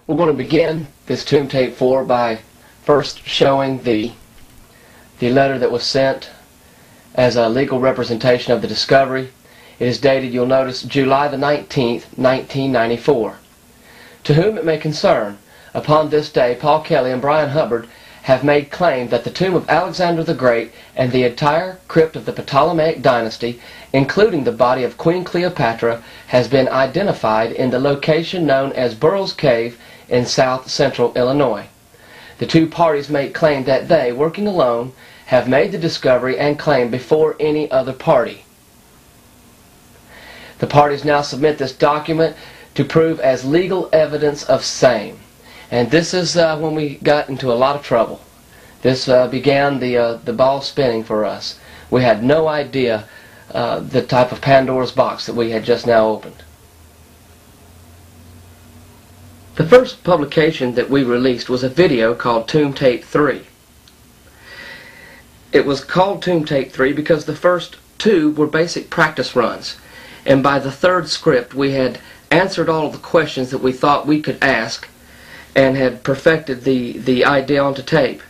We're going to begin this Tomb Tape 4 by first showing the letter that was sent as a legal representation of the discovery. It is dated, you'll notice, July the 19th, 1994. To whom it may concern, upon this day Paul Kelly and Brian Hubbard have made claim that the tomb of Alexander the Great and the entire crypt of the Ptolemaic dynasty, including the body of Queen Cleopatra, has been identified in the location known as Burroughs Cave in south-central Illinois. The two parties make claim that they, working alone, have made the discovery and claim before any other party. The parties now submit this document to prove as legal evidence of same. And this is when we got into a lot of trouble. This began the ball spinning for us. We had no idea the type of Pandora's box that we had just now opened. The first publication that we released was a video called Tomb Tape 3. It was called Tomb Tape 3 because the first two were basic practice runs. And by the third script we had answered all of the questions that we thought we could ask and had perfected the idea onto tape.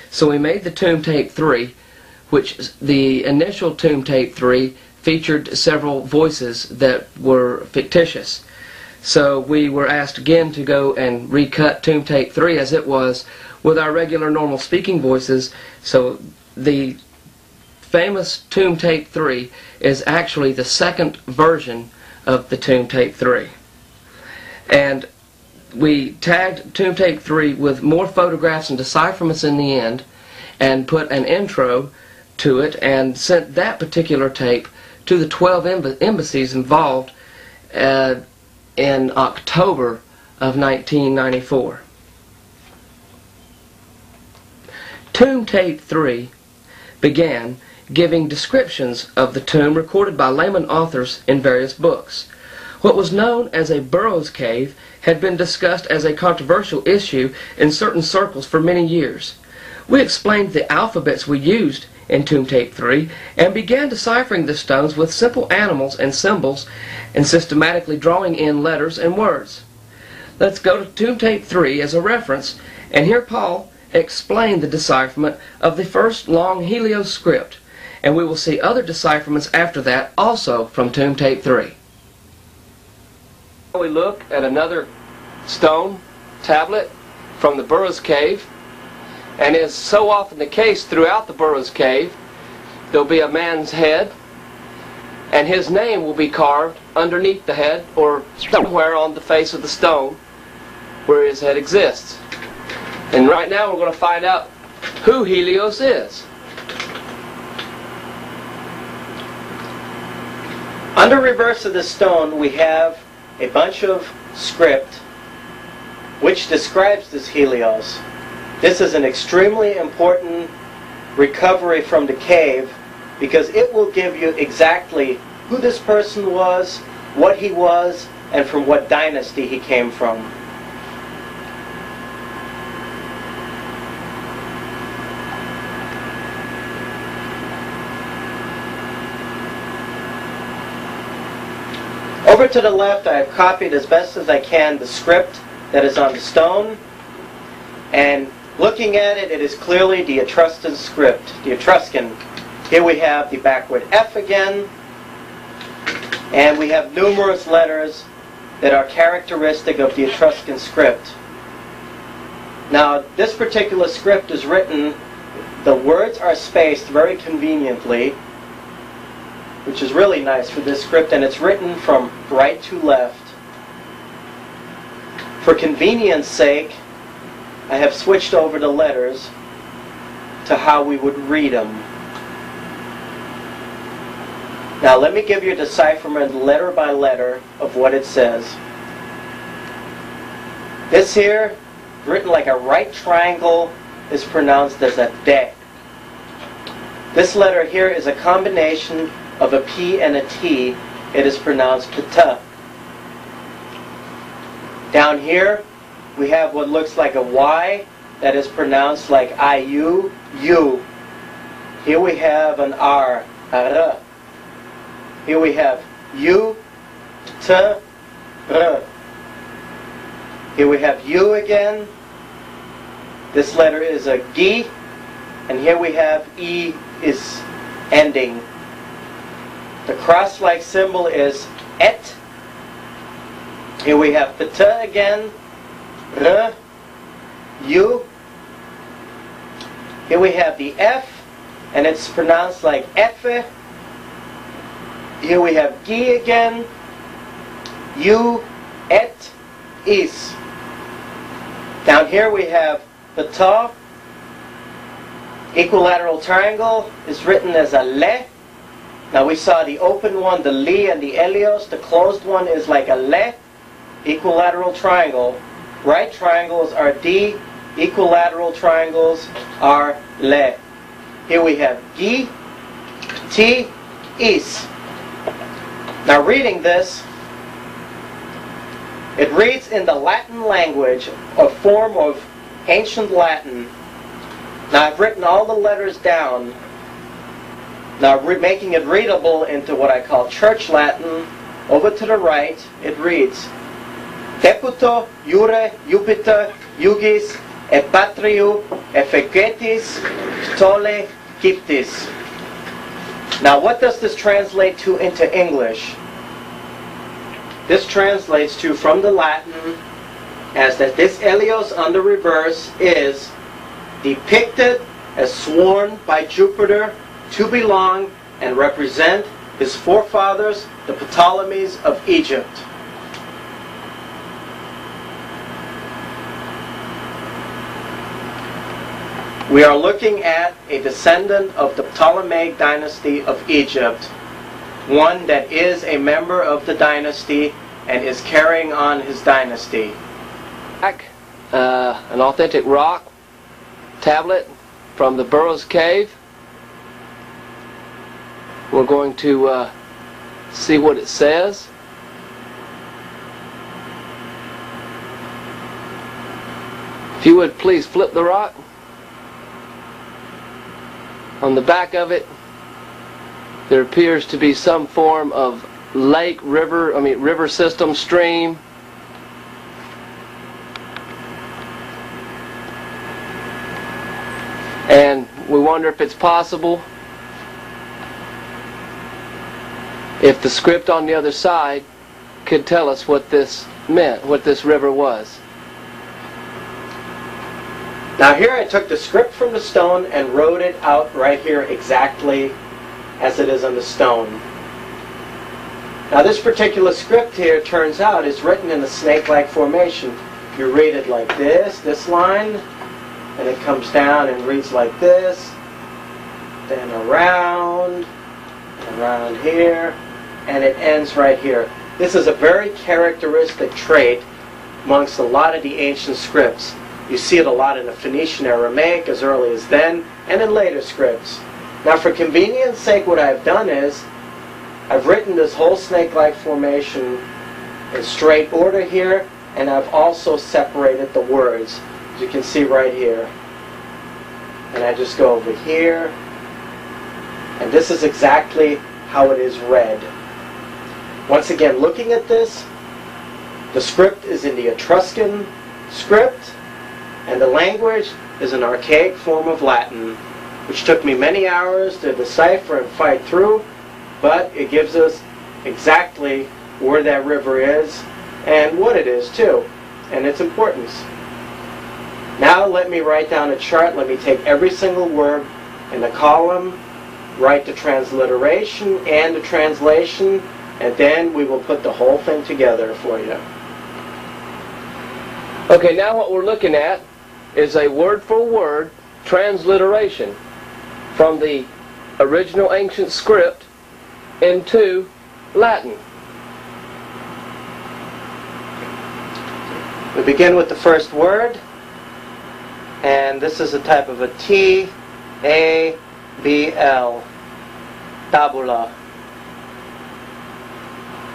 So we made the Tomb Tape 3, which the initial Tomb Tape 3 featured several voices that were fictitious. So we were asked again to go and recut Tomb Tape 3 as it was with our regular normal speaking voices. So the famous Tomb Tape 3 is actually the second version of the Tomb Tape 3. And we tagged Tomb Tape 3 with more photographs and decipherments in the end and put an intro to it and sent that particular tape to the 12 embassies involved in October of 1994. Tomb Tape 3 began giving descriptions of the tomb recorded by layman authors in various books. What was known as a Burroughs Cave had been discussed as a controversial issue in certain circles for many years. We explained the alphabets we used in Tomb Tape 3 and began deciphering the stones with simple animals and symbols and systematically drawing in letters and words. Let's go to Tomb Tape 3 as a reference and hear Paul explain the decipherment of the first long Helios script, and we will see other decipherments after that also from Tomb Tape 3. We look at another stone tablet from the Burroughs Cave, and as so often the case throughout the Burroughs Cave, there'll be a man's head and his name will be carved underneath the head or somewhere on the face of the stone where his head exists. And right now we're going to find out who Helios is. Under reverse of the stone we have a bunch of script which describes this Helios. This is an extremely important recovery from the cave because it will give you exactly who this person was, what he was, and from what dynasty he came from. Over to the left I have copied as best as I can the script that is on the stone, and looking at it, it is clearly the Etruscan script, the Etruscan. Here we have the backward F again, and we have numerous letters that are characteristic of the Etruscan script. Now this particular script is written, the words are spaced very conveniently, which is really nice for this script, and it's written from right to left. For convenience sake, I have switched over the letters to how we would read them. Now let me give you a decipherment letter by letter of what it says. This here, written like a right triangle, is pronounced as a de. This letter here is a combination of a P and a T. It is pronounced pta. Down here we have what looks like a Y that is pronounced like IU, U. Here we have an R, R. Here we have U, T, R. Here we have U again. This letter is a G. And here we have E is ending. The cross-like symbol is et. Here we have pta again. R. U. Here we have the F, and it's pronounced like Effe. Here we have G again. U, et, is. Down here we have pta. Equilateral triangle is written as a le. Now we saw the open one, the li, and the Helios. The closed one is like a le. Equilateral triangle. Right triangles are D. Equilateral triangles are le. Here we have G, T, is. Now reading this, it reads in the Latin language, a form of ancient Latin. Now I've written all the letters down. Now making it readable into what I call Church Latin. Over to the right, it reads, Deputo, Jure, Jupiter, Jugis, et Patriu, Effecetis, Ptole, Gyptis. Now what does this translate to into English? This translates to, from the Latin, as that this Helios on the reverse is depicted as sworn by Jupiter to belong and represent his forefathers, the Ptolemies of Egypt. We are looking at a descendant of the Ptolemaic dynasty of Egypt, one that is a member of the dynasty and is carrying on his dynasty. An authentic rock tablet from the Burroughs Cave. We're going to see what it says. If you would please flip the rock. On the back of it, there appears to be some form of lake, river system, stream. And we wonder if it's possible if the script on the other side could tell us what this meant, what this river was. Now here I took the script from the stone and wrote it out right here exactly as it is on the stone. Now this particular script here, turns out, is written in a snake-like formation. You read it like this line, and it comes down and reads like this, then around here, and it ends right here. This is a very characteristic trait amongst a lot of the ancient scripts. You see it a lot in the Phoenician Aramaic as early as then, and in later scripts. Now for convenience sake, what I've done is, I've written this whole snake-like formation in straight order here, and I've also separated the words, as you can see right here. And I just go over here, and this is exactly how it is read. Once again, looking at this, the script is in the Etruscan script, and the language is an archaic form of Latin, which took me many hours to decipher and fight through, but it gives us exactly where that river is and what it is too, and its importance. Now let me write down a chart. Let me take every single word in the column, write the transliteration and the translation, and then we will put the whole thing together for you. Okay, now what we're looking at is a word-for-word transliteration from the original ancient script into Latin. We begin with the first word, and this is a type of a T-A-B-L, tabula.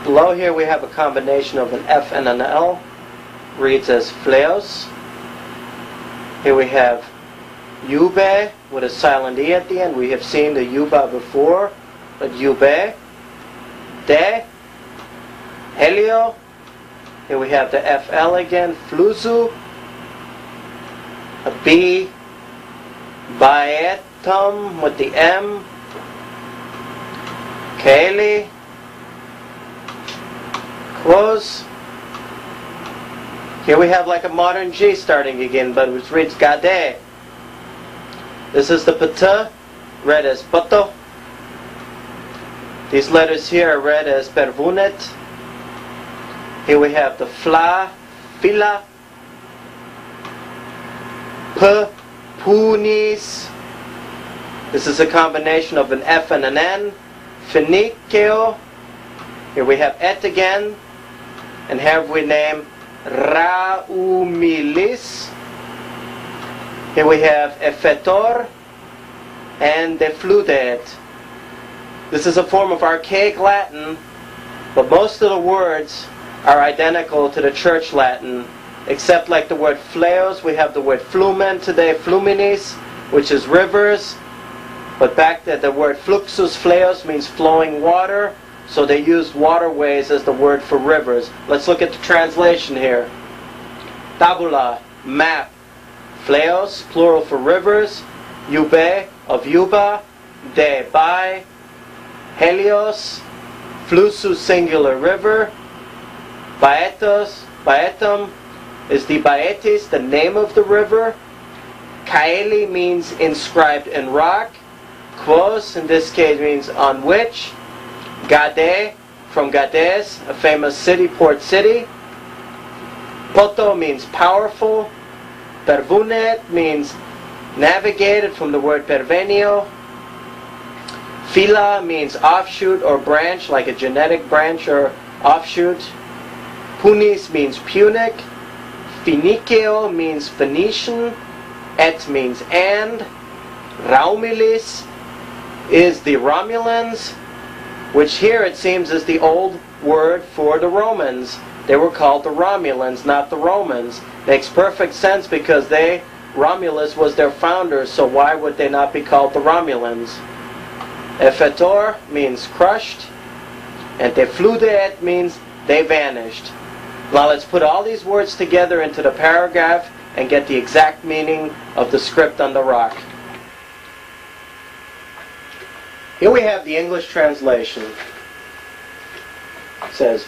Below here we have a combination of an F and an L, reads as fleos. Here we have Yube with a silent E at the end. We have seen the Yuba before, but Yube. De, Helio, Here we have the FL again, fluzu. A B, baetum with the M. Kaylee. Quos. Here we have like a modern G starting again, but it reads gade. This is the pata, read as pato. These letters here are read as pervunet. Here we have the fla, fila. P, punis. This is a combination of an F and an N. Finikeo. Here we have et again. And here we name Raumilis. Here we have Effetor and Defludet. This is a form of archaic Latin, but most of the words are identical to the Church Latin, except like the word fleos, we have the word flumen today, fluminis, which is rivers. But back then the word fluxus fleos means flowing water, so they used waterways as the word for rivers. Let's look at the translation here. Tabula, map. Fleos, plural for rivers. Eube, of Yuba. De, by. Helios, flusus, singular, river. Baetos, baetum is the Baetis, the name of the river. Kaeli means inscribed in rock. Quos, in this case, means on which. Gade, from Gades, a famous city, port city. Poto means powerful. Pervunet means navigated, from the word pervenio. Fila means offshoot or branch, like a genetic branch or offshoot. Punis means Punic. Finikeo means Phoenician. Et means and. Raumilis is the Romulans, which here it seems is the old word for the Romans. They were called the Romulans, not the Romans. Makes perfect sense because Romulus was their founder, so why would they not be called the Romulans? Effetor means crushed, and defludet means they vanished. Now let's put all these words together into the paragraph and get the exact meaning of the script on the rock. Here we have the English translation. It says,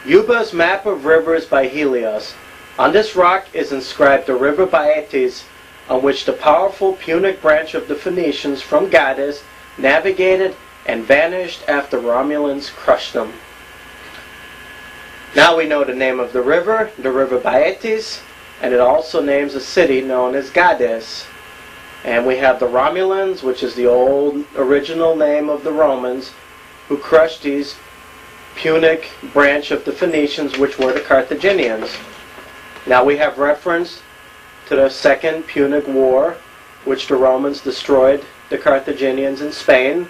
Yuba's map of rivers by Helios. On this rock is inscribed the river Baetis, on which the powerful Punic branch of the Phoenicians from Gades navigated and vanished after Romulans crushed them. Now we know the name of the river Baetis, and it also names a city known as Gades. And we have the Romulans, which is the old original name of the Romans, who crushed these Punic branch of the Phoenicians, which were the Carthaginians. Now we have reference to the Second Punic War, which the Romans destroyed the Carthaginians in Spain.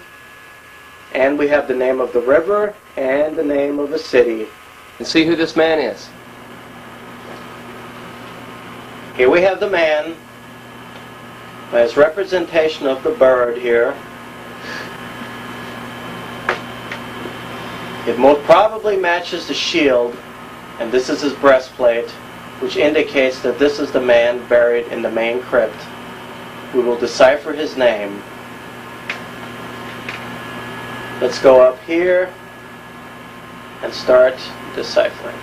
And we have the name of the river and the name of a city. And see who this man is. Here we have the man by his representation of the bird here. It most probably matches the shield, and this is his breastplate, which indicates that this is the man buried in the main crypt. We will decipher his name. Let's go up here and start deciphering.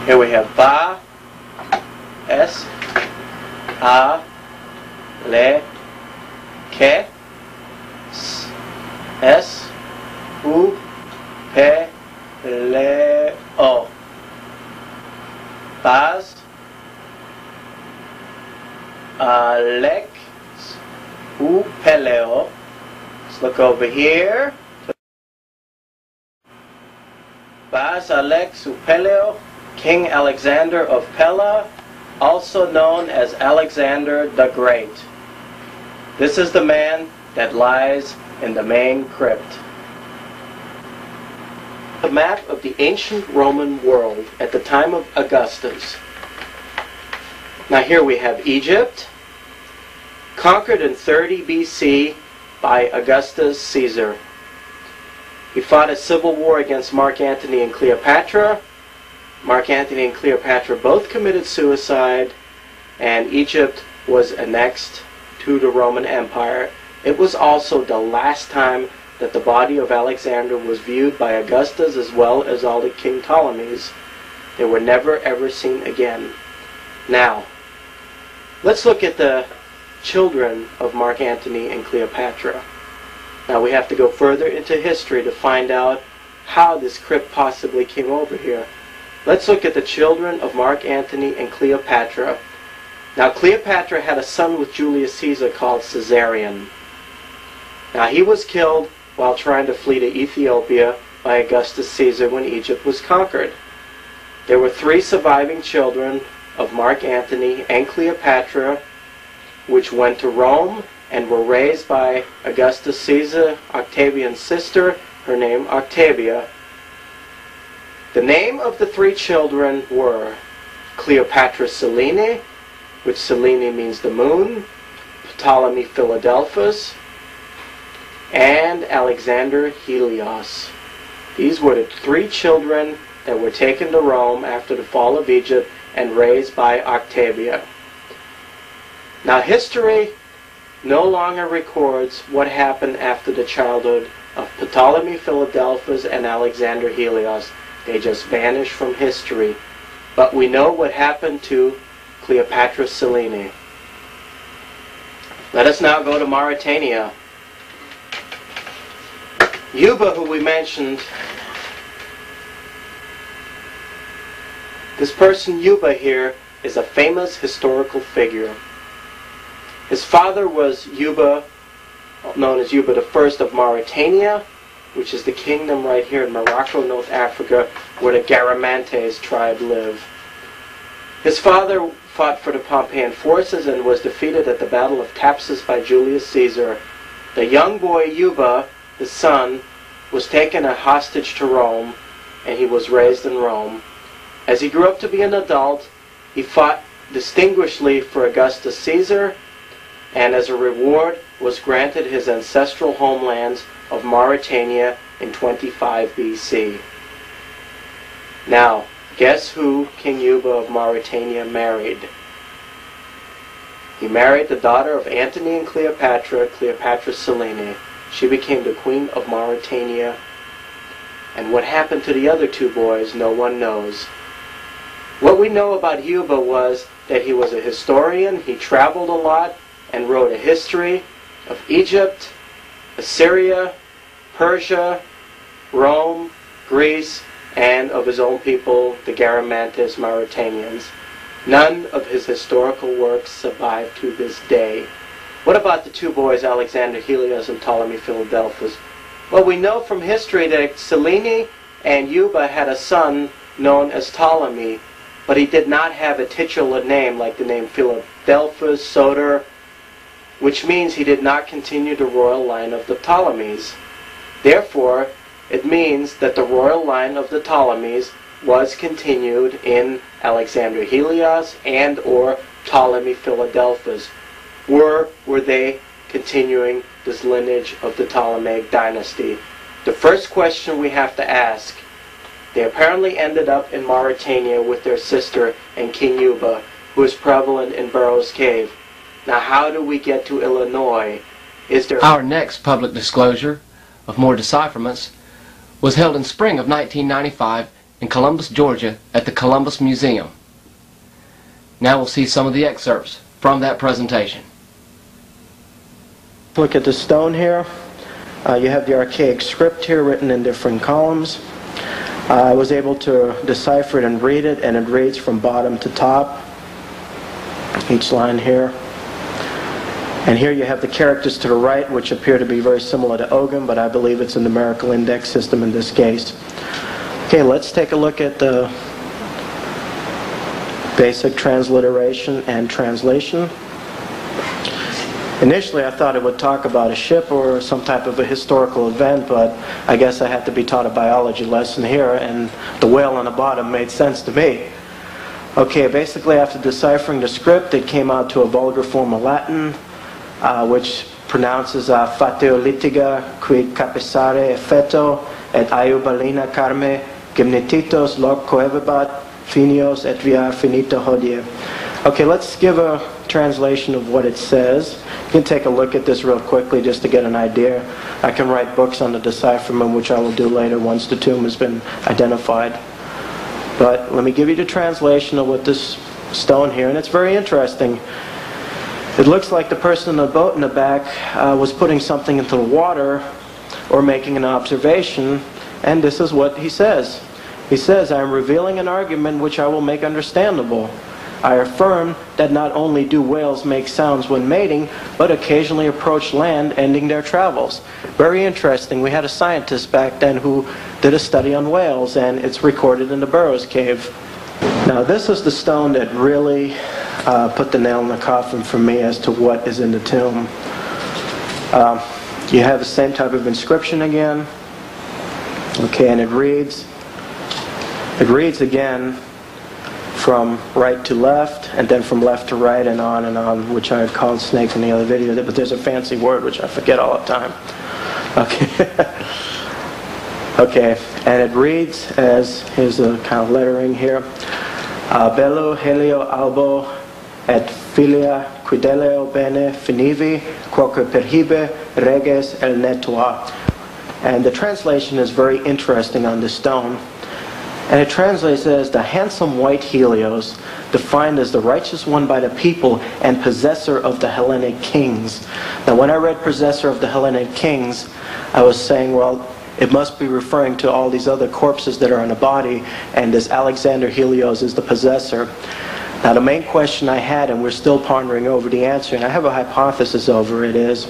Here we have Ba, S, A, Le, Ke, S, U, Pe, Le, O. Baz, Alex, U, Peleo. Let's look over here. Baz, Alex, U, Peleo. King Alexander of Pella, also known as Alexander the Great. This is the man that lies in the main crypt. The map of the ancient Roman world at the time of Augustus. Now here we have Egypt, conquered in 30 BC by Augustus Caesar. He fought a civil war against Mark Antony and Cleopatra. Mark Antony and Cleopatra both committed suicide, and Egypt was annexed to the Roman Empire. It was also the last time that the body of Alexander was viewed by Augustus as well as all the King Ptolemies. They were never ever seen again. Now, let's look at the children of Mark Antony and Cleopatra. Now we have to go further into history to find out how this crypt possibly came over here. Let's look at the children of Mark Antony and Cleopatra. Now Cleopatra had a son with Julius Caesar called Caesarion. Now he was killed while trying to flee to Ethiopia by Augustus Caesar when Egypt was conquered. There were 3 surviving children of Mark Antony and Cleopatra, which went to Rome and were raised by Augustus Caesar, Octavian's sister, her name Octavia. The name of the 3 children were Cleopatra Selene, which Selene means the moon, Ptolemy Philadelphus, and Alexander Helios. These were the 3 children that were taken to Rome after the fall of Egypt and raised by Octavia. Now history no longer records what happened after the childhood of Ptolemy Philadelphus and Alexander Helios. They just vanished from history. But we know what happened to Cleopatra Selene. Let us now go to Mauritania. Yuba, who we mentioned, this person Yuba here is a famous historical figure. His father was Yuba, known as Yuba I of Mauritania, which is the kingdom right here in Morocco, North Africa, where the Garamantes tribe live. His father fought for the Pompeian forces and was defeated at the Battle of Thapsus by Julius Caesar. The young boy Yuba, his son, was taken a hostage to Rome, and he was raised in Rome. As he grew up to be an adult, he fought distinguishedly for Augustus Caesar, and as a reward was granted his ancestral homelands of Mauritania in 25 BC. Now, guess who King Yuba of Mauritania married? He married the daughter of Antony and Cleopatra, Cleopatra Selene. She became the queen of Mauritania. And what happened to the other 2 boys, no one knows. What we know about Yuba was that he was a historian. He traveled a lot and wrote a history of Egypt, Assyria, Persia, Rome, Greece, and of his own people, the Garamantes Mauritanians. None of his historical works survive to this day. What about the 2 boys, Alexander Helios and Ptolemy Philadelphus? Well, we know from history that Selene and Yuba had a son known as Ptolemy, but he did not have a titular name like the name Philadelphus, Soter, which means he did not continue the royal line of the Ptolemies. Therefore, it means that the royal line of the Ptolemies was continued in Alexander Helios and or Ptolemy Philadelphus. Were they continuing this lineage of the Ptolemaic dynasty? The first question we have to ask, they apparently ended up in Mauritania with their sister and King Yuba, who is prevalent in Burroughs Cave. Now how do we get to Illinois? Our next public disclosure of more decipherments was held in spring of 1995 in Columbus, Georgia at the Columbus Museum. Now we'll see some of the excerpts from that presentation. Look at the stone here. You have the archaic script here written in different columns. I was able to decipher it and read it, and it reads from bottom to top, each line here. And here you have the characters to the right, which appear to be very similar to Ogham, but I believe it's a numerical index system in this case. Okay, let's take a look at the basic transliteration and translation. Initially I thought it would talk about a ship or some type of a historical event, but I guess I had to be taught a biology lesson here, and the whale on the bottom made sense to me. Okay, basically after deciphering the script, it came out to a vulgar form of Latin, which pronounces fateo litiga qui capissare effetto et aiubalina carme gymnetitos loc coevabat finios et via finita hodie. Okay, let's give a translation of what it says. You can take a look at this real quickly just to get an idea. I can write books on the decipherment, which I will do later once the tomb has been identified. But let me give you the translation of what this stone here, and it's very interesting. It looks like the person in the boat in the back was putting something into the water or making an observation, and this is what he says. He says, "I am revealing an argument which I will make understandable. I affirm that not only do whales make sounds when mating, but occasionally approach land, ending their travels." Very interesting. We had a scientist back then who did a study on whales, and it's recorded in the Burroughs Cave. Now this is the stone that really put the nail in the coffin for me as to what is in the tomb. You have the same type of inscription again. Okay, and it reads again from right to left, and then from left to right, and on, which I had called snakes in the other video, but there's a fancy word which I forget all the time. Okay. Okay, and it reads as, here's the kind of lettering here, Bello Helio Albo et filia quideleo bene finivi, quoque perhibe reges el netua. And the translation is very interesting on this stone. And it translates as the handsome white Helios, defined as the righteous one by the people and possessor of the Hellenic kings. Now when I read possessor of the Hellenic kings, I was saying, well, it must be referring to all these other corpses that are in the body, and this Alexander Helios is the possessor. Now the main question I had, and we're still pondering over the answer, and I have a hypothesis over it, is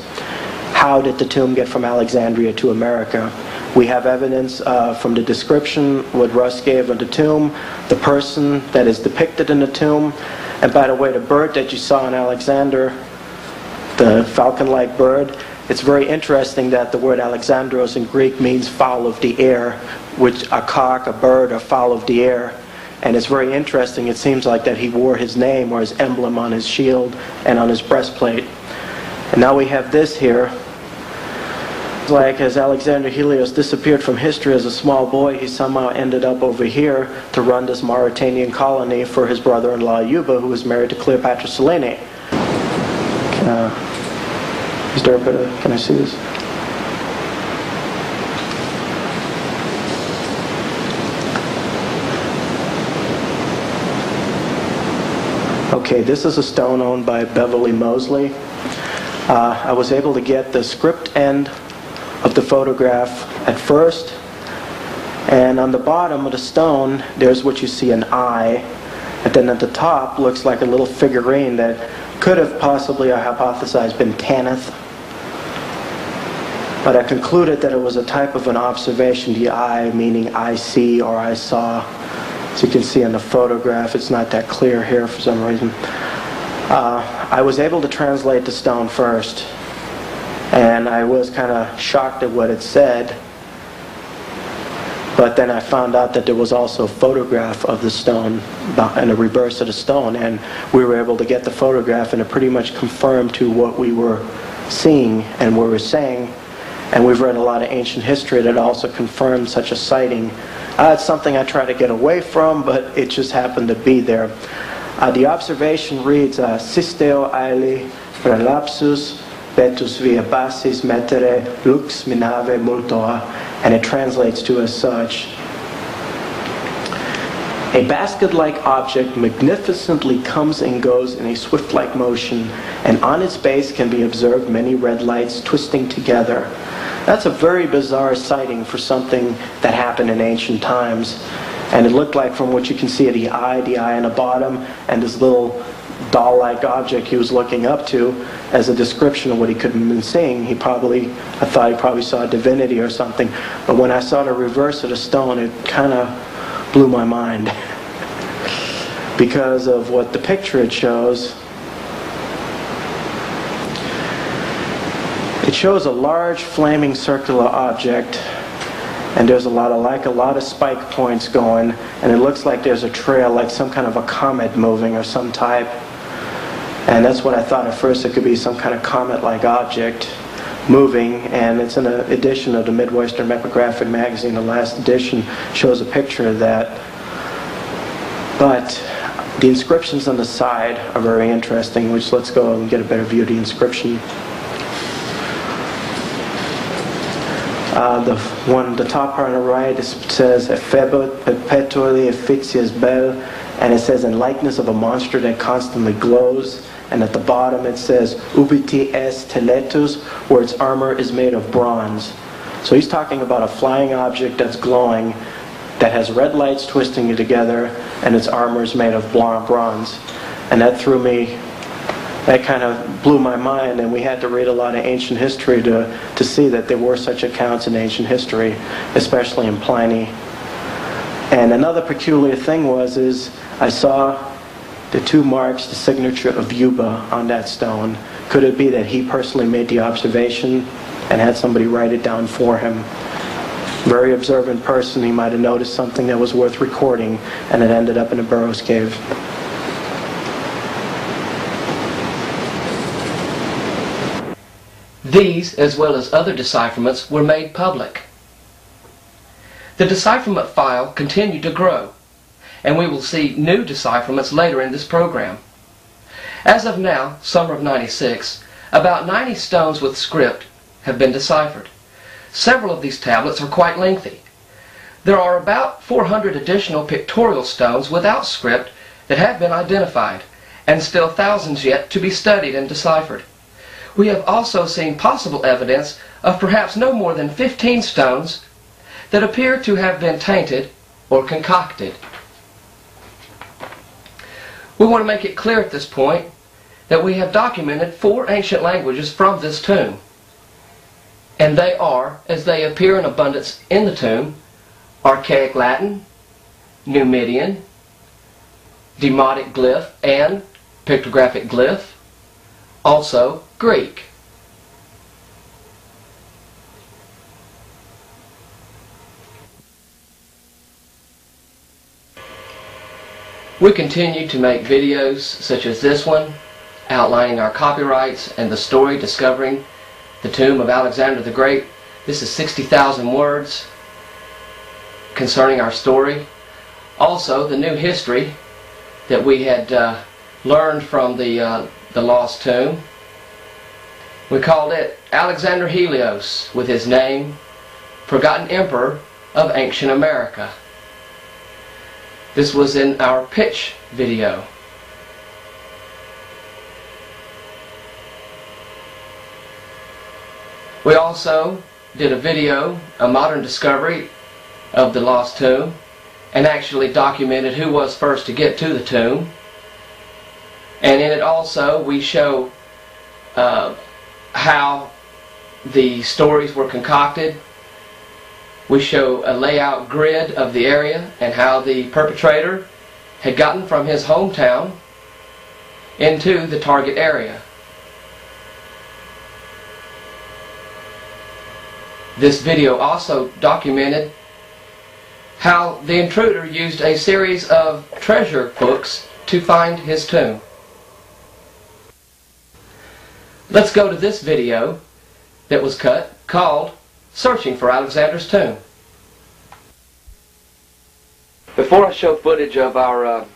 how did the tomb get from Alexandria to America? We have evidence from the description what Russ gave of the tomb, the person that is depicted in the tomb, and by the way, the bird that you saw in Alexander, the falcon-like bird, it's very interesting that the word Alexandros in Greek means fowl of the air, which a cock, a bird, or fowl of the air. And it's very interesting, it seems like that he wore his name or his emblem on his shield and on his breastplate. And now we have this here. Like as Alexander Helios disappeared from history as a small boy, he somehow ended up over here to run this Mauritanian colony for his brother-in-law Yuba, who was married to Cleopatra Selene. Is there a bit of, can I see this? Okay, this is a stone owned by Beverly Mosley. I was able to get the script end of the photograph at first, and on the bottom of the stone there's what you see, an eye, and then at the top looks like a little figurine that could have possibly, I hypothesized, been Tanith, but I concluded that it was a type of an observation, the eye meaning I see or I saw. As you can see in the photograph, it's not that clear here for some reason. I was able to translate the stone first, and I was kind of shocked at what it said, but then I found out that there was also a photograph of the stone and a reverse of the stone, and we were able to get the photograph, and it pretty much confirmed to what we were seeing and what we were saying. And we've read a lot of ancient history that also confirmed such a sighting. It's something I try to get away from, but it just happened to be there. The observation reads, Sisteo aeli prelapsus betus via basis metere lux minave multoa, and it translates to as such: a basket-like object magnificently comes and goes in a swift-like motion, and on its base can be observed many red lights twisting together. That's a very bizarre sighting for something that happened in ancient times. And it looked like, from what you can see, the eye on the bottom, and this little doll-like object he was looking up to as a description of what he could have been seeing. I thought he probably saw a divinity or something. But when I saw the reverse of the stone, it kind of blew my mind. Because of what the picture it shows. It shows a large flaming circular object, And there's a lot of spike points going, and it looks like there's a trail, like some kind of a comet moving or some type. And that's what I thought at first. It could be some kind of comet-like object moving, and it's in an edition of the Midwestern Epigraphic magazine. The last edition shows a picture of that. But the inscriptions on the side are very interesting, which let's go and get a better view of the inscription. The top part on the right, it says "Effebit perpetually efficies bel," and it says "in likeness of a monster that constantly glows." And at the bottom it says "Ubiti est teletus," where its armor is made of bronze. So he's talking about a flying object that's glowing, that has red lights twisting it together, and its armor is made of bronze. And that that kind of blew my mind, and we had to read a lot of ancient history to see that there were such accounts in ancient history, especially in Pliny. And another peculiar thing is I saw the two marks, the signature of Yuba on that stone. Could it be that he personally made the observation and had somebody write it down for him? Very observant person. He might have noticed something that was worth recording, and it ended up in a Burroughs cave. These, as well as other decipherments, were made public. The decipherment file continued to grow, and we will see new decipherments later in this program. As of now, summer of '96, about 90 stones with script have been deciphered. Several of these tablets are quite lengthy. There are about 400 additional pictorial stones without script that have been identified, and still thousands yet to be studied and deciphered. We have also seen possible evidence of perhaps no more than 15 stones that appear to have been tainted or concocted. We want to make it clear at this point that we have documented 4 ancient languages from this tomb. And they are, as they appear in abundance in the tomb, Archaic Latin, Numidian, Demotic glyph, and pictographic glyph, also Greek. We continue to make videos such as this one, outlining our copyrights and the story discovering the tomb of Alexander the Great. This is 60,000 words concerning our story. Also, the new history that we had learned from the lost tomb. We called it Alexander Helios, with his name, Forgotten Emperor of Ancient America. This was in our pitch video. We also did a video, a modern discovery of the lost tomb, and actually documented who was first to get to the tomb. And in it also we show how the stories were concocted. We show a layout grid of the area and how the perpetrator had gotten from his hometown into the target area. This video also documented how the intruder used a series of treasure books to find his tomb. Let's go to this video that was cut called Searching for Alexander's Tomb. Before I show footage of our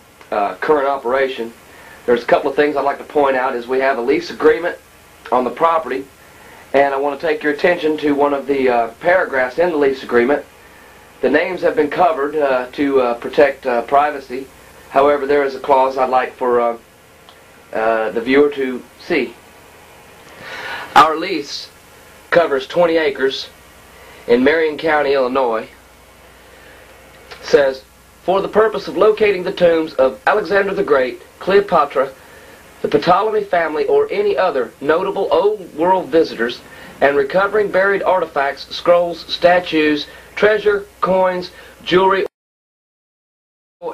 current operation, there's a couple of things I'd like to point out. Is we have a lease agreement on the property, and I want to take your attention to one of the paragraphs in the lease agreement. The names have been covered to protect privacy. However, there is a clause I'd like for the viewer to see. Our lease covers 20 acres in Marion County, Illinois. Says, for the purpose of locating the tombs of Alexander the Great, Cleopatra, the Ptolemy family, or any other notable old world visitors, and recovering buried artifacts, scrolls, statues, treasure, coins, jewelry,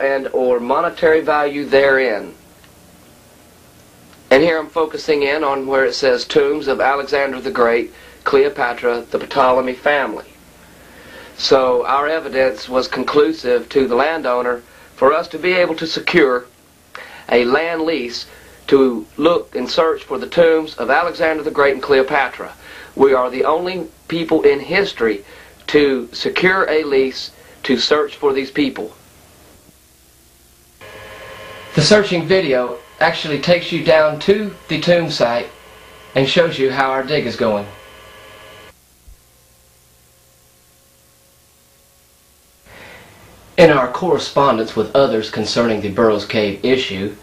and or monetary value therein. And here I'm focusing in on where it says tombs of Alexander the Great, Cleopatra, the Ptolemy family. So our evidence was conclusive to the landowner for us to be able to secure a land lease to look and search for the tombs of Alexander the Great and Cleopatra. We are the only people in history to secure a lease to search for these people. The searching video actually takes you down to the tomb site and shows you how our dig is going. In our correspondence with others concerning the Burroughs Cave issue,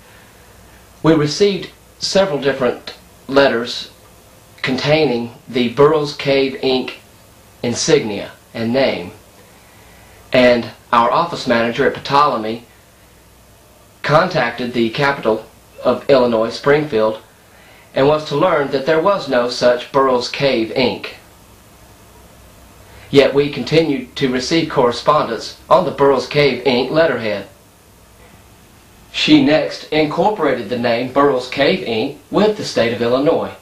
we received several different letters containing the Burroughs Cave Inc. insignia and name, and our office manager at Ptolemy contacted the capital of Illinois, Springfield, and was to learn that there was no such Burroughs Cave Inc. Yet we continued to receive correspondence on the Burroughs Cave Inc. letterhead. She next incorporated the name Burroughs Cave Inc. with the state of Illinois,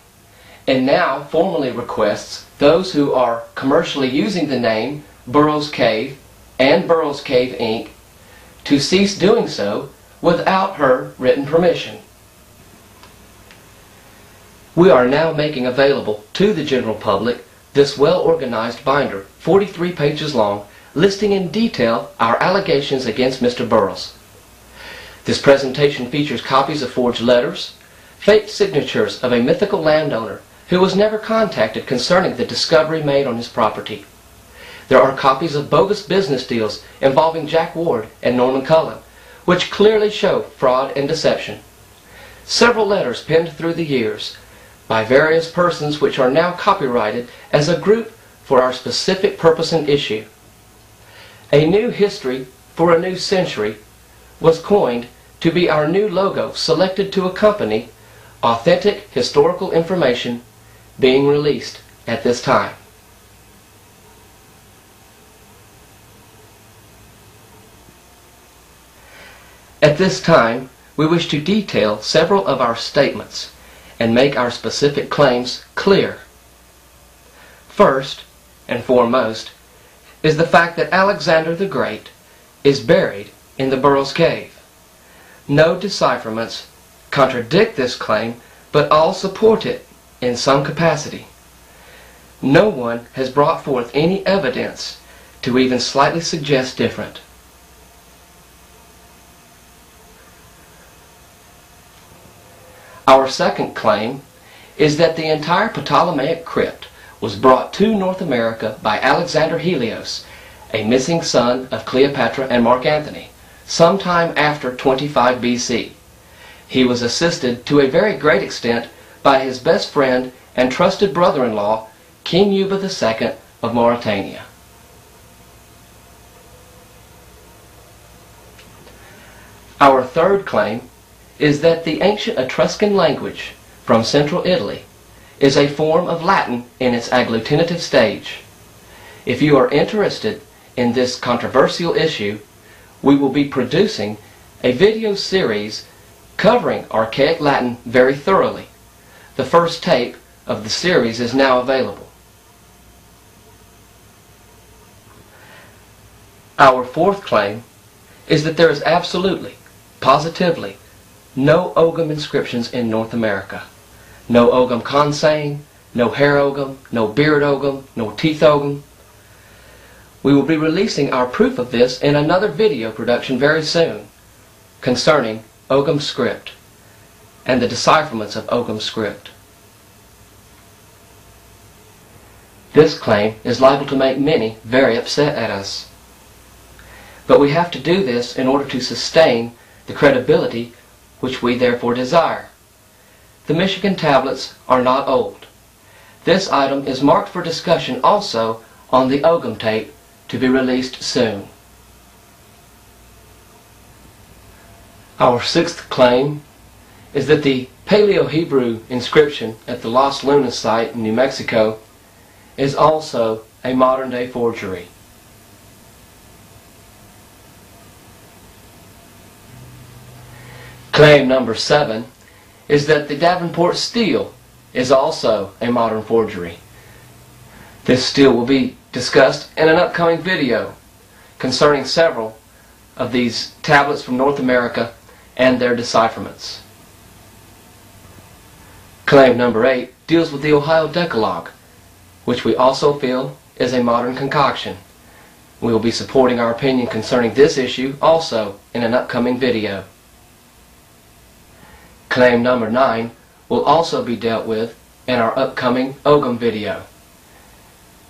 and now formally requests those who are commercially using the name Burroughs Cave and Burroughs Cave Inc. to cease doing so without her written permission. We are now making available to the general public this well-organized binder, 43 pages long, listing in detail our allegations against Mr. Burroughs. This presentation features copies of forged letters, faked signatures of a mythical landowner who was never contacted concerning the discovery made on his property. There are copies of bogus business deals involving Jack Ward and Norman Cullen, which clearly show fraud and deception. Several letters penned through the years by various persons which are now copyrighted as a group for our specific purpose and issue. A new history for a new century was coined to be our new logo selected to accompany authentic historical information being released at this time. At this time, we wish to detail several of our statements and make our specific claims clear. First and foremost is the fact that Alexander the Great is buried in the Burroughs Cave. No decipherments contradict this claim, but all support it in some capacity. No one has brought forth any evidence to even slightly suggest different. Our second claim is that the entire Ptolemaic crypt was brought to North America by Alexander Helios, a missing son of Cleopatra and Mark Antony, sometime after 25 BC. He was assisted to a very great extent by his best friend and trusted brother-in-law, King Yuba II of Mauritania. Our third claim is that the ancient Etruscan language from central Italy is a form of Latin in its agglutinative stage. If you are interested in this controversial issue, we will be producing a video series covering archaic Latin very thoroughly. The first tape of the series is now available. Our fourth claim is that there is absolutely, positively, no Ogham inscriptions in North America. No Ogham Consane, no hair Ogham, no beard Ogham, no teeth Ogham. We will be releasing our proof of this in another video production very soon concerning Ogham script and the decipherments of Ogham script. This claim is liable to make many very upset at us. But we have to do this in order to sustain the credibility which we therefore desire. The Michigan tablets are not old. This item is marked for discussion also on the Ogham tape to be released soon. Our sixth claim is that the Paleo-Hebrew inscription at the Los Lunas site in New Mexico is also a modern-day forgery. Claim number 7 is that the Davenport steel is also a modern forgery. This steel will be discussed in an upcoming video concerning several of these tablets from North America and their decipherments. Claim number 8 deals with the Ohio Decalogue, which we also feel is a modern concoction. We will be supporting our opinion concerning this issue also in an upcoming video. Claim number 9 will also be dealt with in our upcoming Ogham video.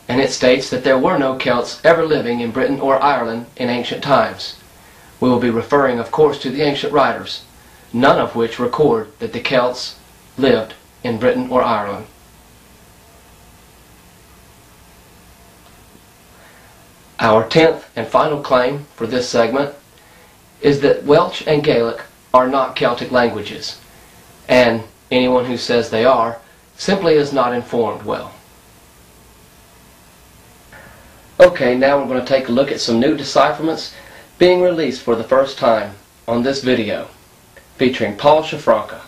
And it states that there were no Celts ever living in Britain or Ireland in ancient times. We will be referring, of course, to the ancient writers, none of which record that the Celts lived in Britain or Ireland. Our 10th and final claim for this segment is that Welsh and Gaelic are not Celtic languages, and anyone who says they are simply is not informed well. Okay, now we're going to take a look at some new decipherments being released for the first time on this video, featuring Paul Shafranca.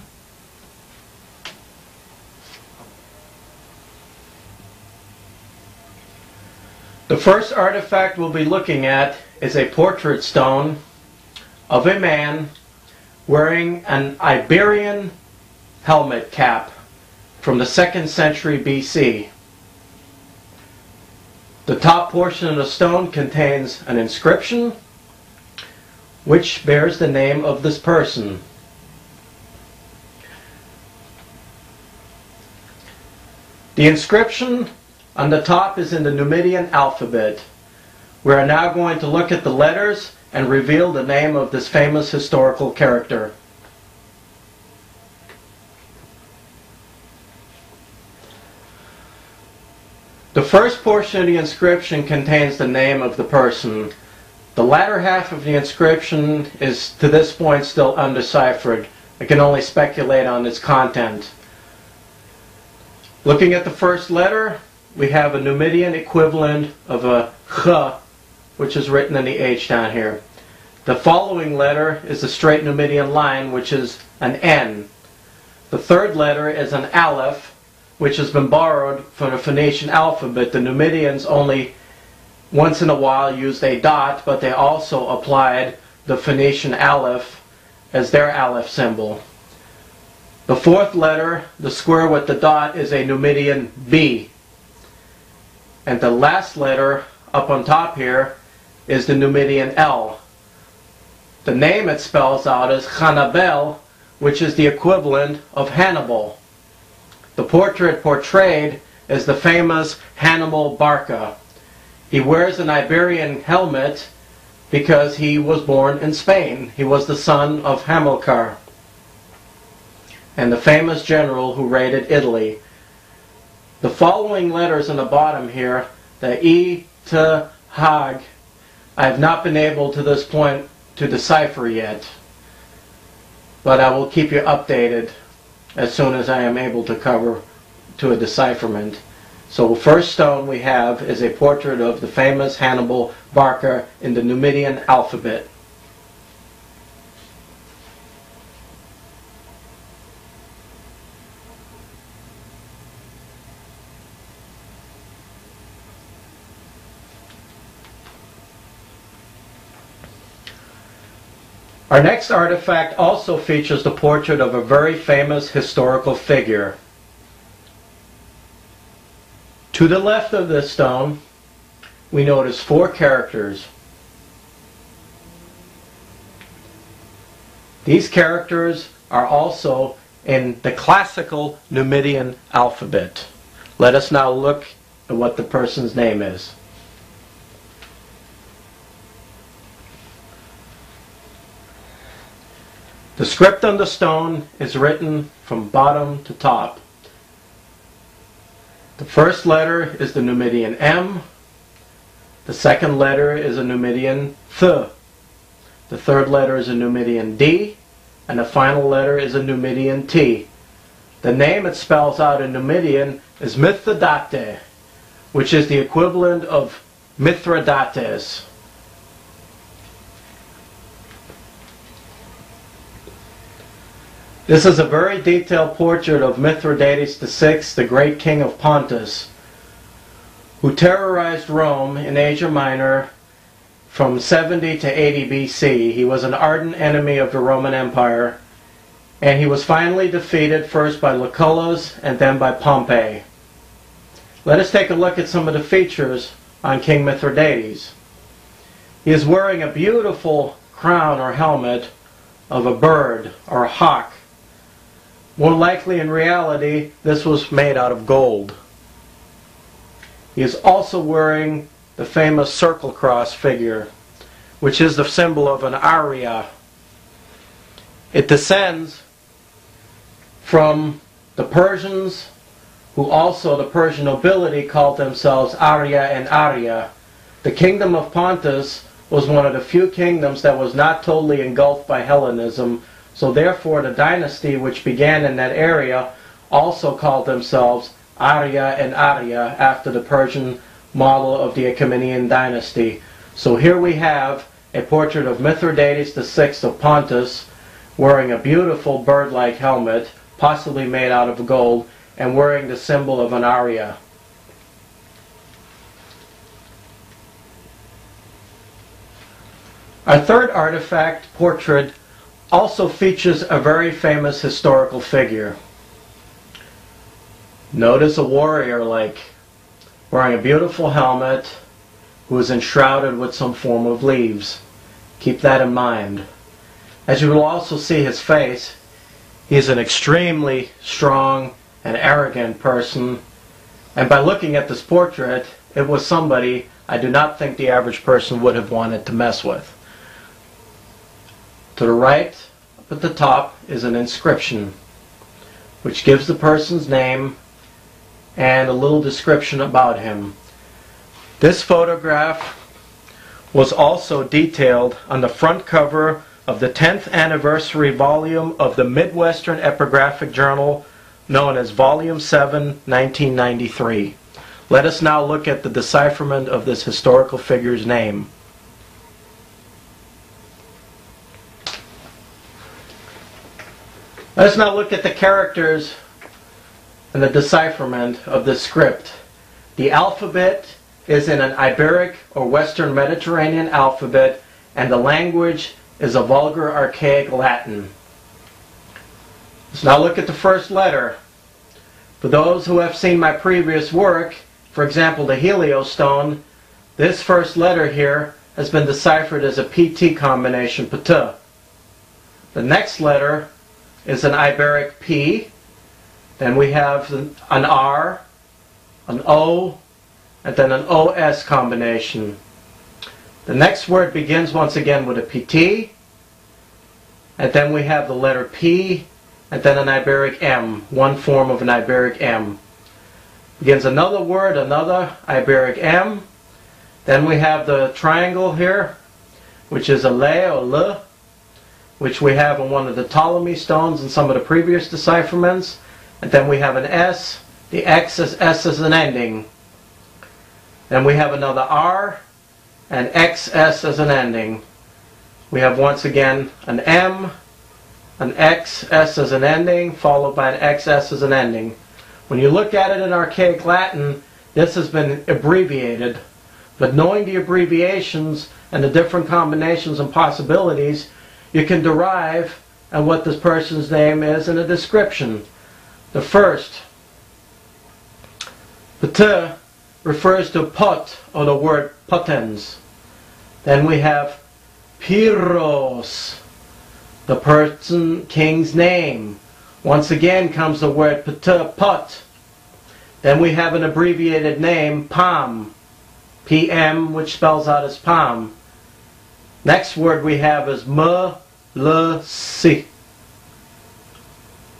The first artifact we'll be looking at is a portrait stone of a man wearing an Iberian helmet cap from the 2nd century BC. The top portion of the stone contains an inscription which bears the name of this person. The inscription on the top is in the Numidian alphabet. We are now going to look at the letters and reveal the name of this famous historical character. The first portion of the inscription contains the name of the person. The latter half of the inscription is to this point still undeciphered. I can only speculate on its content. Looking at the first letter, we have a Numidian equivalent of a ch, which is written in the H down here. The following letter is a straight Numidian line, which is an N. The third letter is an aleph, which has been borrowed from the Phoenician alphabet. The Numidians only once in a while used a dot, but they also applied the Phoenician aleph as their aleph symbol. The fourth letter, the square with the dot, is a Numidian B. And the last letter up on top here is the Numidian L. The name it spells out is Hanabel, which is the equivalent of Hannibal. The portrait portrayed is the famous Hannibal Barca. He wears an Iberian helmet because he was born in Spain. He was the son of Hamilcar, and the famous general who raided Italy. The following letters on the bottom here, the E, T, Hag, I have not been able to this point to decipher yet, but I will keep you updated as soon as I am able to cover to a decipherment. So the first stone we have is a portrait of the famous Hannibal Barca in the Numidian alphabet. Our next artifact also features the portrait of a very famous historical figure. To the left of this stone, we notice 4 characters. These characters are also in the classical Numidian alphabet. Let us now look at what the person's name is. The script on the stone is written from bottom to top. The first letter is the Numidian M. The second letter is a Numidian Th. The third letter is a Numidian D. And the final letter is a Numidian T. The name it spells out in Numidian is Mithridate, which is the equivalent of Mithridates. This is a very detailed portrait of Mithridates VI, the great king of Pontus, who terrorized Rome in Asia Minor from 70 to 80 BC. He was an ardent enemy of the Roman Empire, and he was finally defeated first by Lucullus and then by Pompey. Let us take a look at some of the features on King Mithridates. He is wearing a beautiful crown or helmet of a bird or a hawk. More likely in reality, this was made out of gold. He is also wearing the famous circle cross figure, which is the symbol of an aria. It descends from the Persians, who also, the Persian nobility, called themselves Arya and Arya. The kingdom of Pontus was one of the few kingdoms that was not totally engulfed by Hellenism, so therefore the dynasty which began in that area also called themselves Arya and Arya, after the Persian model of the Achaemenid dynasty. So here we have a portrait of Mithridates VI of Pontus wearing a beautiful bird-like helmet, possibly made out of gold, and wearing the symbol of an Arya. Our third artifact portrait also features a very famous historical figure. Notice a warrior wearing a beautiful helmet who is enshrouded with some form of leaves. Keep that in mind. As you will also see his face, he is an extremely strong and arrogant person, and by looking at this portrait, it was somebody I do not think the average person would have wanted to mess with. To the right, up at the top, is an inscription which gives the person's name and a little description about him. This photograph was also detailed on the front cover of the 10th anniversary volume of the Midwestern Epigraphic Journal, known as Volume 7, 1993. Let us now look at the decipherment of this historical figure's name. Let us now look at the characters and the decipherment of this script. The alphabet is in an Iberic or Western Mediterranean alphabet, and the language is a vulgar archaic Latin. Let's now look at the first letter. For those who have seen my previous work, for example the Helios stone, this first letter here has been deciphered as a PT combination, PT. The next letter is an Iberic P. Then we have an R, an O, and then an OS combination. The next word begins once again with a PT, and then we have the letter P, and then an Iberic M, one form of an Iberic M. Begins another word, another Iberic M. Then we have the triangle here, which is a Le or Le, which we have on one of the Ptolemy stones and some of the previous decipherments. And then we have an S, the X is S as an ending. Then we have another R, and XS as an ending. We have once again an M, an XS as an ending, followed by an XS as an ending. When you look at it in archaic Latin, this has been abbreviated. But knowing the abbreviations and the different combinations and possibilities, you can derive on what this person's name is in a description. The first, Pte, refers to pot, or the word potens. Then we have Pyros, the person, king's name. Once again comes the word Pte, pot. Then we have an abbreviated name, Pam, PM, which spells out as palm. Next word we have is M-L-C.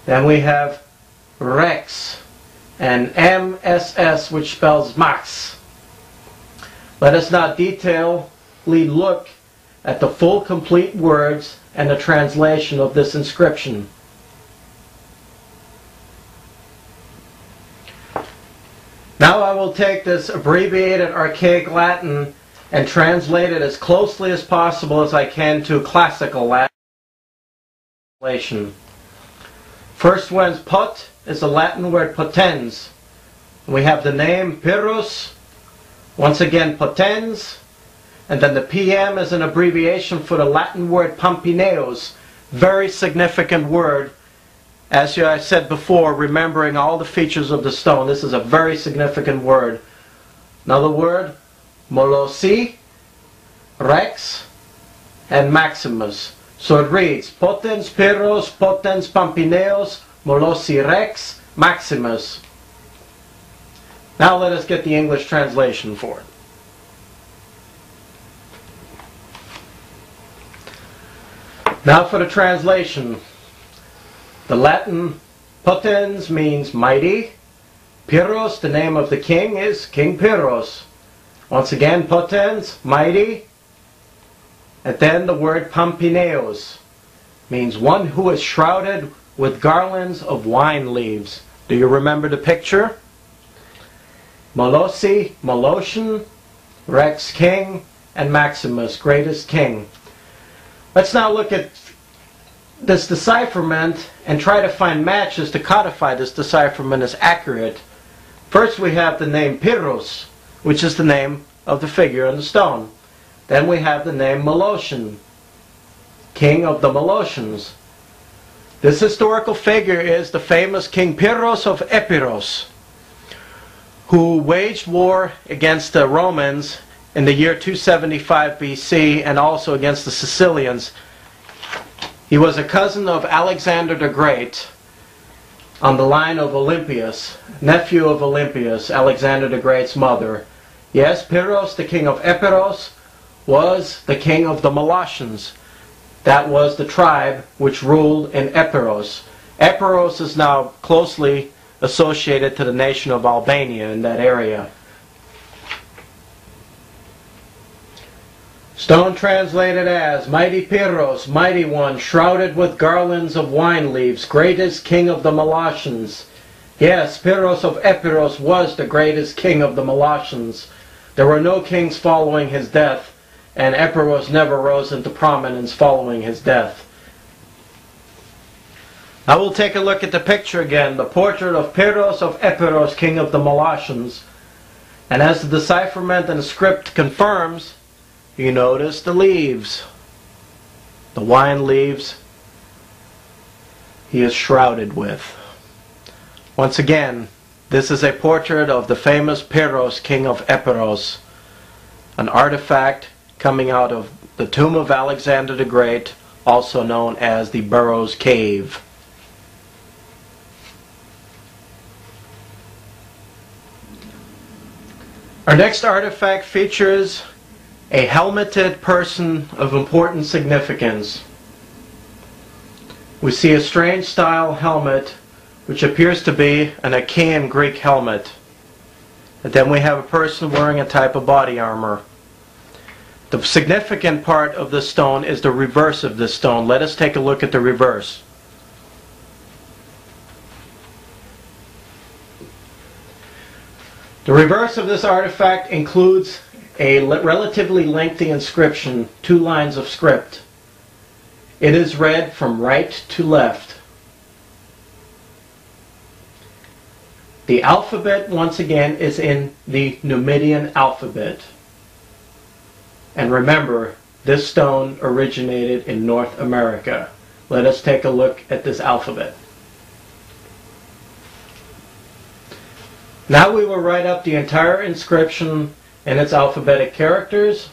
Then we have Rex, and MSS, which spells Max. Let us now detailedly look at the full complete words and the translation of this inscription. Now I will take this abbreviated archaic Latin and translate it as closely as possible as I can to classical Latin translation. First one's pot is the Latin word potens. We have the name Pyrrhus, Once again, potens. And then the PM is an abbreviation for the Latin word pampineos. Very significant word. As I said before, remembering all the features of the stone. This is a very significant word. Another word, molossi, rex, and maximus. So it reads, potens pyrrhos, potens pampineos, molossi rex, maximus. Now let us get the English translation for it. Now for the translation. The Latin potens means mighty. Pyrrhos, the name of the king, is King Pyrrhos. Once again, potens, mighty. And then the word pampineos means one who is shrouded with garlands of wine leaves. Do you remember the picture? Molossi, Molossion, Rex, king, and Maximus, greatest king. Let's now look at this decipherment and try to find matches to codify this decipherment as accurate. First we have the name Pyrrhos, which is the name of the figure on the stone. Then we have the name Molossion, king of the Molossians. This historical figure is the famous King Pyrrhos of Epirus, who waged war against the Romans in the year 275 BC and also against the Sicilians. He was a cousin of Alexander the Great on the line of Olympias, nephew of Olympias, Alexander the Great's mother. Yes, Pyrrhos, the king of Epirus, was the king of the Molossians. That was the tribe which ruled in Epirus. Epirus is now closely associated to the nation of Albania in that area. Stone translated as, Mighty Pyrrhos, mighty one, shrouded with garlands of wine leaves, greatest king of the Molossians. Yes, Pyrrhos of Epirus was the greatest king of the Molossians. There were no kings following his death, and Epirus never rose into prominence following his death. Now we'll take a look at the picture again, the portrait of Pyrrhos of Epirus, king of the Molossians. And as the decipherment and the script confirms, you notice the leaves, the wine leaves he is shrouded with. Once again, this is a portrait of the famous Pyrrhos, king of Epirus, an artifact coming out of the tomb of Alexander the Great, also known as the Burrows Cave. Our next artifact features a helmeted person of important significance. We see a strange style helmet which appears to be an Achaean Greek helmet. And then we have a person wearing a type of body armor. The significant part of this stone is the reverse of this stone. Let us take a look at the reverse. The reverse of this artifact includes a relatively lengthy inscription, 2 lines of script. It is read from right to left. The alphabet, once again, is in the Numidian alphabet. And remember, this stone originated in North America. Let us take a look at this alphabet. Now we will write up the entire inscription in its alphabetic characters,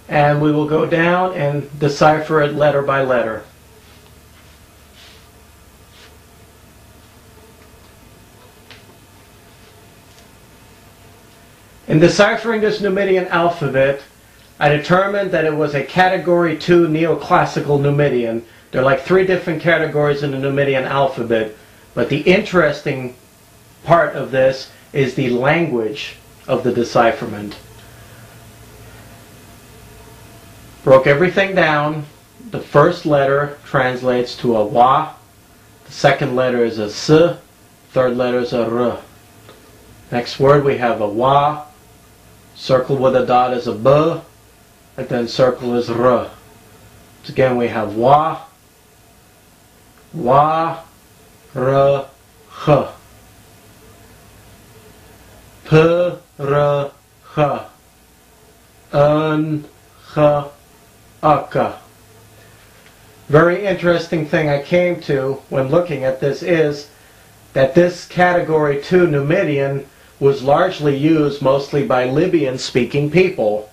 and we will go down and decipher it letter by letter. In deciphering this Numidian alphabet, I determined that it was a Category 2 neoclassical Numidian. There are like 3 different categories in the Numidian alphabet, but the interesting part of this is the language of the decipherment. Broke everything down. The first letter translates to a wa, the second letter is a s, third letter is a r. Next word we have a wa, circle with a dot is a b, and then circle is r. So again we have wa, r, h. P, r, h, un, h, aka. Very interesting thing I came to when looking at this is that this category 2 Numidian was largely used mostly by Libyan-speaking people,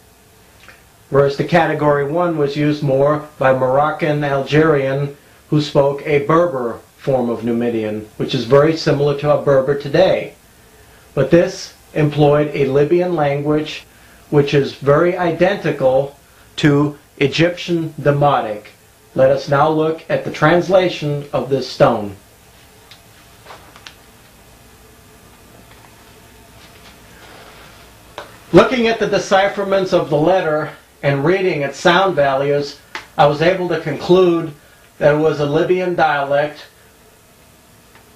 whereas the category 1 was used more by Moroccan, Algerian, who spoke a Berber form of Numidian, which is very similar to a Berber today. But this employed a Libyan language which is very identical to Egyptian Demotic. Let us now look at the translation of this stone. Looking at the decipherments of the letter and reading its sound values, I was able to conclude that it was a Libyan dialect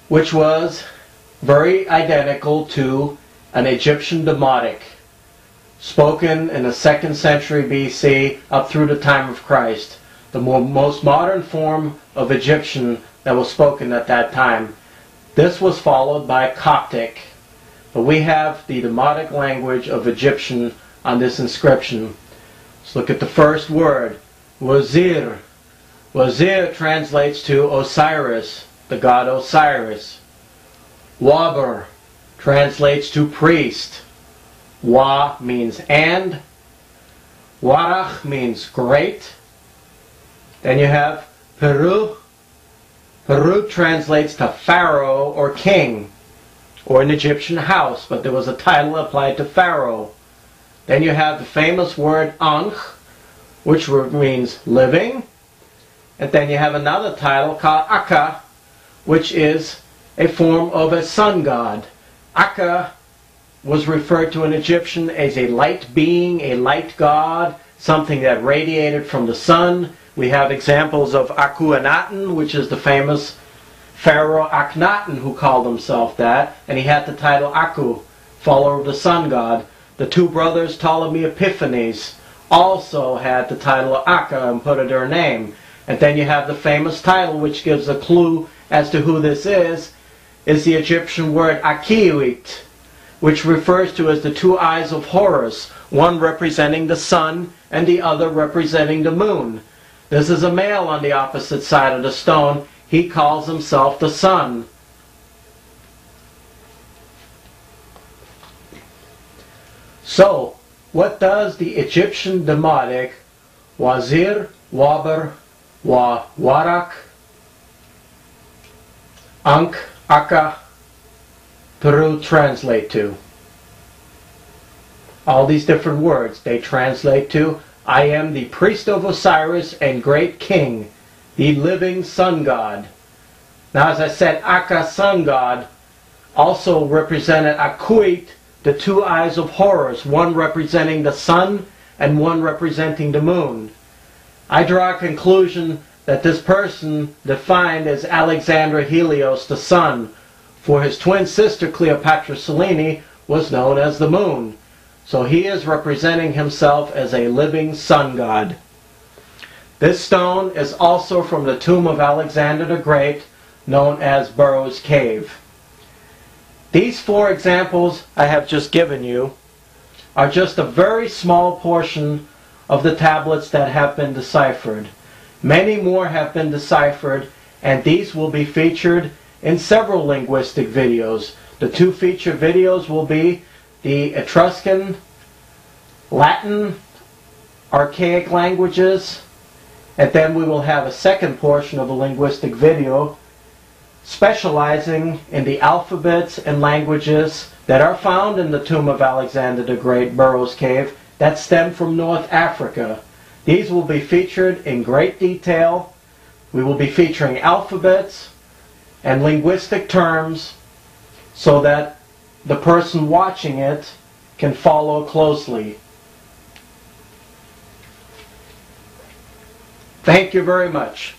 which was very identical to an Egyptian Demotic, spoken in the 2nd century BC up through the time of Christ, the most modern form of Egyptian that was spoken at that time. This was followed by Coptic, but we have the Demotic language of Egyptian on this inscription. Let's look at the first word, Wazir. Wazir translates to Osiris, the god Osiris. Waber translates to priest. Wa means and. Warach means great. Then you have Peru. Peru translates to pharaoh or king, or an Egyptian house, but there was a title applied to pharaoh. Then you have the famous word Ankh, which means living. And then you have another title called Akka, which is a form of a sun god. Akka was referred to in Egyptian as a light being, a light god, something that radiated from the sun. We have examples of Akhenaten, which is the famous Pharaoh Akhenaten who called himself that, and he had the title Aku, follower of the sun god. The two brothers Ptolemy Epiphanes also had the title Akka and put it their name. And then you have the famous title, which gives a clue as to who this is the Egyptian word Akiuit, which refers to as the two eyes of Horus, one representing the sun and the other representing the moon. This is a male on the opposite side of the stone. He calls himself the sun. So, what does the Egyptian Demotic Wazir, Waber, Warak, Ankh, Akka, Peru translate to? All these different words, they translate to, I am the priest of Osiris and great king, the living sun god. Now, as I said, Akka, sun god, also represented Akuit, the two eyes of Horus, one representing the sun and one representing the moon. I draw a conclusion that this person defined as Alexander Helios, the sun, for his twin sister Cleopatra Selene was known as the moon. So he is representing himself as a living sun god. This stone is also from the tomb of Alexander the Great, known as Burroughs Cave. These four examples I have just given you are just a very small portion of the tablets that have been deciphered. Many more have been deciphered, and these will be featured in several linguistic videos. The two featured videos will be the Etruscan, Latin, archaic languages, and then we will have a second portion of a linguistic video specializing in the alphabets and languages that are found in the tomb of Alexander the Great, Burroughs Cave, that stem from North Africa. These will be featured in great detail. We will be featuring alphabets and linguistic terms so that the person watching it can follow closely. Thank you very much.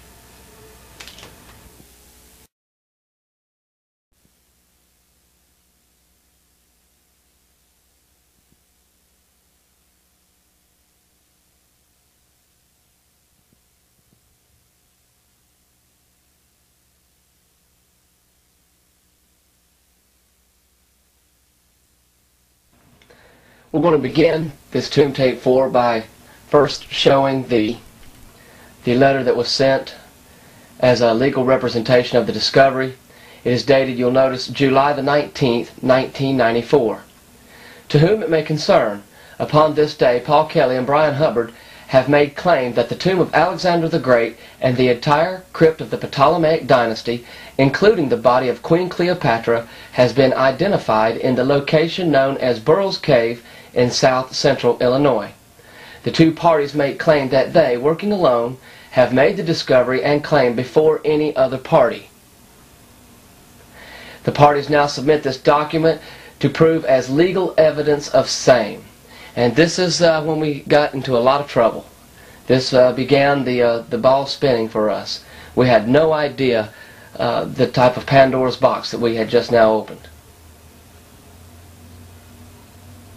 We're going to begin this tomb tape 4 by first showing the letter that was sent as a legal representation of the discovery. It is dated, you'll notice, July the 19th, 1994. To whom it may concern, upon this day, Paul Kelly and Brian Hubbard have made claim that the tomb of Alexander the Great and the entire crypt of the Ptolemaic dynasty, including the body of Queen Cleopatra, has been identified in the location known as Burroughs Cave in south-central Illinois. The two parties make claim that they, working alone, have made the discovery and claim before any other party. The parties now submit this document to prove as legal evidence of same. And this is when we got into a lot of trouble. This began the ball spinning for us. We had no idea the type of Pandora's box that we had just now opened.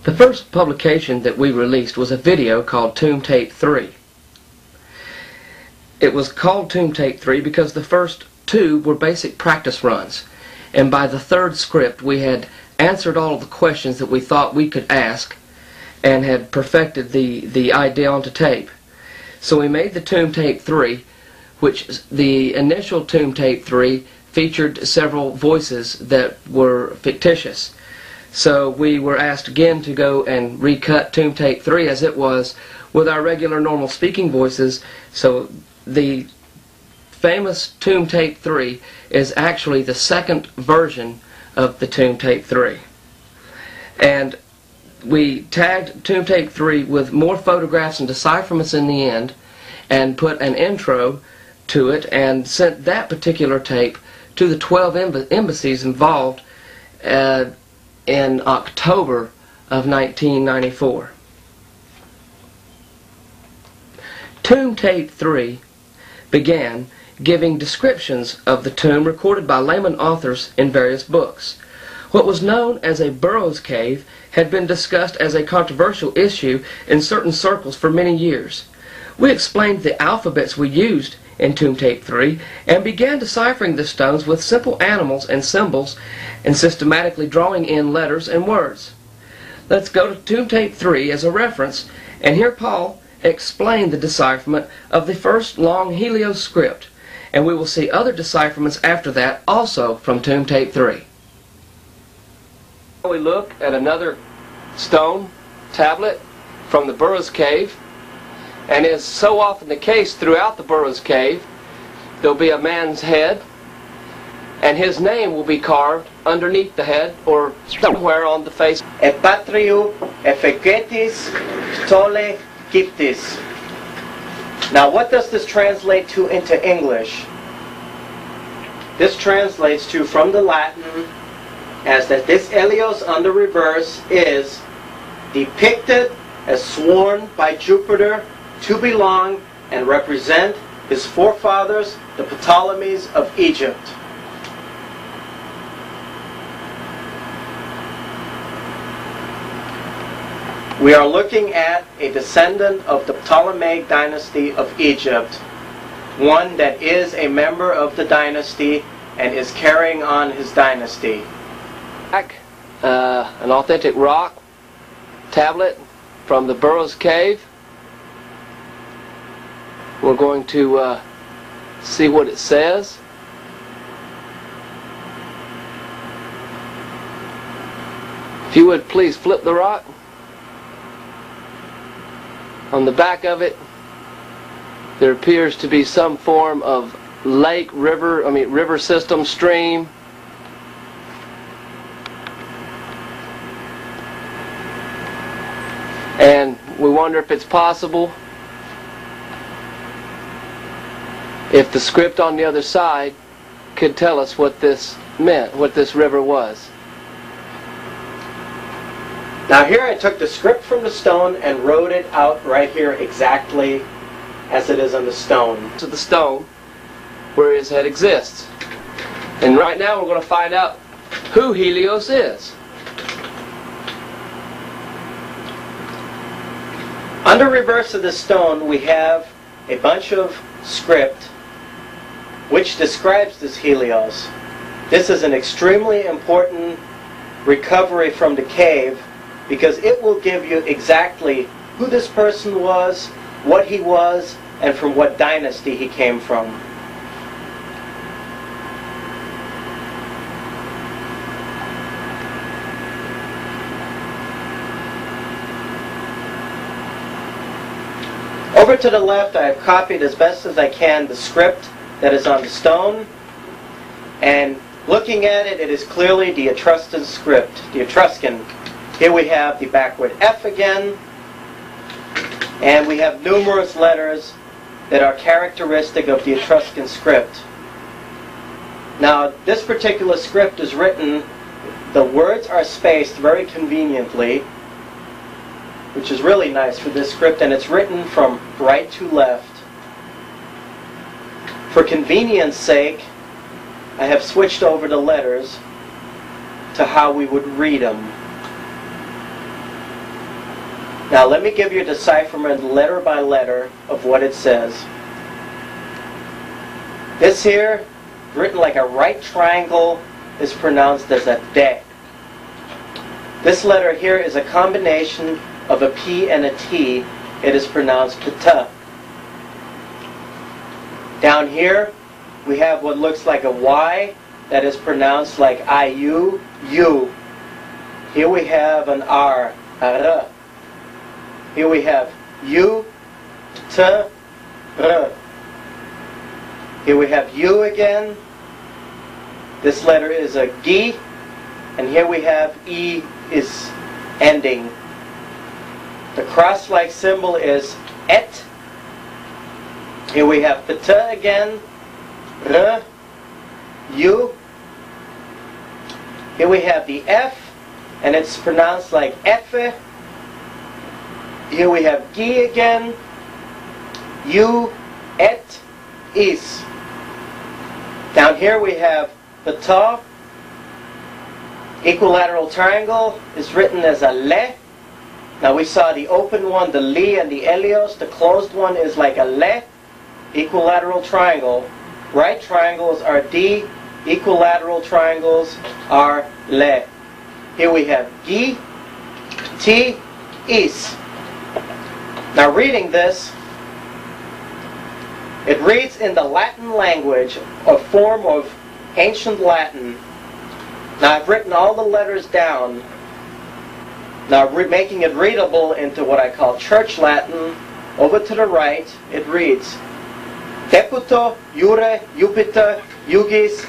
The first publication that we released was a video called Tomb Tape 3. It was called Tomb Tape 3 because the first two were basic practice runs. And by the third script we had answered all of the questions that we thought we could ask and had perfected the idea onto tape. So we made the Tomb Tape 3, which the initial Tomb Tape 3 featured several voices that were fictitious. So we were asked again to go and recut Tomb Tape 3 as it was with our regular normal speaking voices. So the famous Tomb Tape 3 is actually the second version of the Tomb Tape 3. And we tagged Tomb Tape 3 with more photographs and decipherments in the end and put an intro to it and sent that particular tape to the 12 embassies involved in October of 1994. Tomb Tape 3 began giving descriptions of the tomb recorded by layman authors in various books. What was known as a Burroughs Cave had been discussed as a controversial issue in certain circles for many years. We explained the alphabets we used in Tomb Tape 3 and began deciphering the stones with simple animals and symbols and systematically drawing in letters and words. Let's go to Tomb Tape 3 as a reference and hear Paul explain the decipherment of the first long Helios script, and we will see other decipherments after that also from Tomb Tape 3. We look at another stone tablet from the Burroughs Cave, and as so often the case throughout the Burroughs Cave, there'll be a man's head and his name will be carved underneath the head or somewhere on the face. Epatriou efegetis ptole giptis. Now what does this translate to into English? This translates to, from the Latin, as that this Helios on the reverse is depicted as sworn by Jupiter to belong and represent his forefathers, the Ptolemies of Egypt. We are looking at a descendant of the Ptolemaic dynasty of Egypt, one that is a member of the dynasty and is carrying on his dynasty. An authentic rock tablet from the Burroughs Cave. We're going to see what it says. If you would please flip the rock. On the back of it there appears to be some form of lake, river system, stream. And we wonder if it's possible if the script on the other side could tell us what this meant, what this river was. Now here I took the script from the stone and wrote it out right here exactly as it is on the stone. To the stone where his head exists. And right now we're going to find out who Helios is. On the reverse of the stone we have a bunch of script which describes this Helios. This is an extremely important recovery from the cave because it will give you exactly who this person was, what he was, and from what dynasty he came from. Over to the left, I have copied as best as I can the script that is on the stone, and looking at it, it is clearly the Etruscan script, the Etruscan. Here we have the backward F again, and we have numerous letters that are characteristic of the Etruscan script. Now, this particular script is written, the words are spaced very conveniently, which is really nice for this script, and it's written from right to left. For convenience sake, I have switched over the letters to how we would read them. Now let me give you a decipherment letter by letter of what it says. This here, written like a right triangle, is pronounced as a de. This letter here is a combination of a P and a T. It is pronounced pta. Down here, we have what looks like a Y that is pronounced like IU, U. Here we have an R, R. Here we have U, T, R. Here we have U again. This letter is a G, and here we have E is ending. The cross-like symbol is et. Here we have pta again, R, U. Here we have the F, and it's pronounced like Effe. Here we have G again, U, et, is. Down here we have pta. Equilateral triangle is written as a le. Now we saw the open one, the li and the Helios. The closed one is like a le. Equilateral triangle. Right triangles are D. Equilateral triangles are le. Here we have G, T, is. Now reading this, it reads in the Latin language, a form of ancient Latin. Now I've written all the letters down. Now making it readable into what I call Church Latin. Over to the right, it reads, Deputo, Jure, Jupiter, Jugis,